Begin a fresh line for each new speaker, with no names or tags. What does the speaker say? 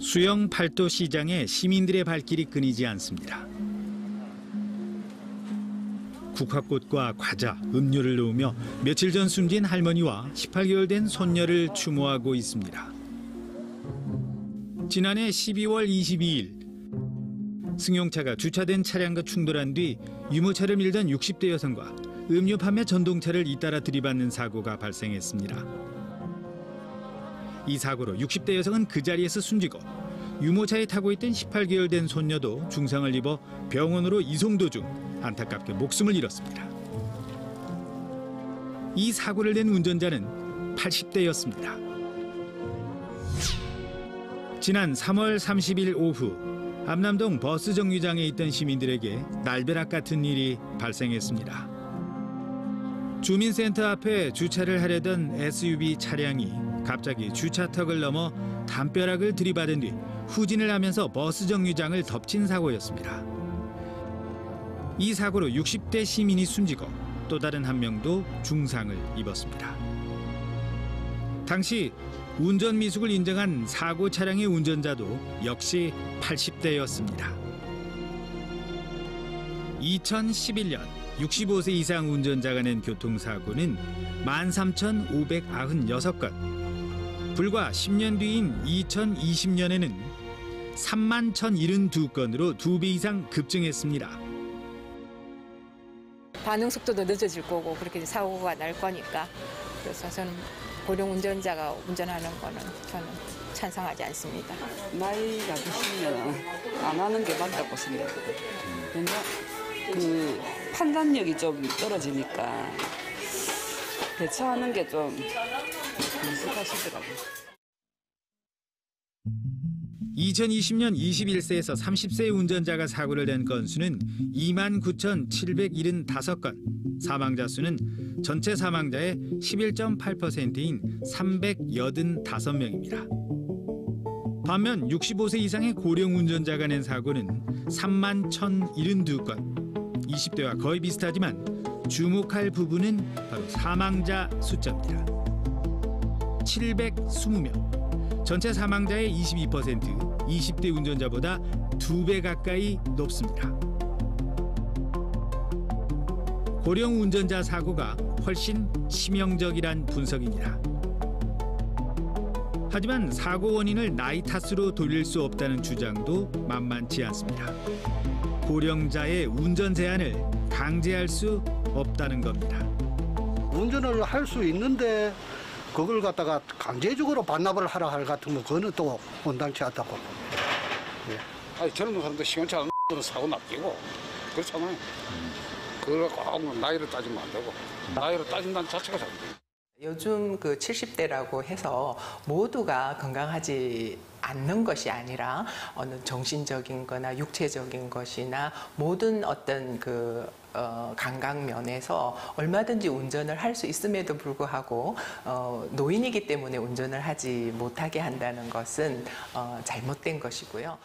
수영 팔도 시장에 시민들의 발길이 끊이지 않습니다. 국화꽃과 과자, 음료를 놓으며 며칠 전 숨진 할머니와 18개월 된 손녀를 추모하고 있습니다. 지난해 12월 22일 승용차가 주차된 차량과 충돌한 뒤 유모차를 밀던 60대 여성과 음료 판매 전동차를 잇따라 들이받는 사고가 발생했습니다. 이 사고로 60대 여성은 그 자리에서 숨지고 유모차에 타고 있던 18개월 된 손녀도 중상을 입어 병원으로 이송 도중 안타깝게 목숨을 잃었습니다. 이 사고를 낸 운전자는 80대였습니다. 지난 3월 30일 오후 암남동 버스 정류장에 있던 시민들에게 날벼락 같은 일이 발생했습니다. 주민센터 앞에 주차를 하려던 SUV 차량이 갑자기 주차턱을 넘어 담벼락을 들이받은 뒤 후진을 하면서 버스 정류장을 덮친 사고였습니다. 이 사고로 60대 시민이 숨지고 또 다른 한 명도 중상을 입었습니다. 당시 운전 미숙을 인정한 사고 차량의 운전자도 역시 80대였습니다. 2011년 65세 이상 운전자가 낸 교통사고는 13,596건. 불과 10년 뒤인 2020년에는 31,072건으로 2배 이상 급증했습니다.
반응 속도도 늦어질 거고 그렇게 사고가 날 거니까 그래서 저는 고령 운전자가 운전하는 거는 저는 찬성하지 않습니다.
나이가 드시면 안 하는 게 맞다고 생각해요. 근데 그 판단력이 좀 떨어지니까 대처하는 게 좀 미숙하시더라고요.
2020년 21세에서 30세 운전자가 사고를 낸 건수는 29,775건, 사망자 수는 전체 사망자의 11.8%인 385명입니다. 반면 65세 이상의 고령 운전자가 낸 사고는 31,072건, 20대와 거의 비슷하지만 주목할 부분은 바로 사망자 숫자입니다. 720명. 전체 사망자의 22%, 20대 운전자보다 2배 가까이 높습니다. 고령 운전자 사고가 훨씬 치명적이란 분석입니다. 하지만 사고 원인을 나이 탓으로 돌릴 수 없다는 주장도 만만치 않습니다. 고령자의 운전 제한을 강제할 수 없다는 겁니다.
운전을 할 수 있는데 그걸 갖다가 강제적으로 반납을 하라 할 같으면 그거는 또 온당치 않다고. 예.
아니 젊은 사람들 시간차 안 X는 사고 납기고 그렇잖아요. 그걸 꼭 나이를 따지면 안 되고 나이를 따진다는 자체가 잘못돼요.
요즘 그 70대라고 해서 모두가 건강하지 않는 것이 아니라 어느 정신적인 거나 육체적인 것이나 모든 어떤 그 감각 면에서 얼마든지 운전을 할 수 있음에도 불구하고 노인이기 때문에 운전을 하지 못하게 한다는 것은 잘못된 것이고요.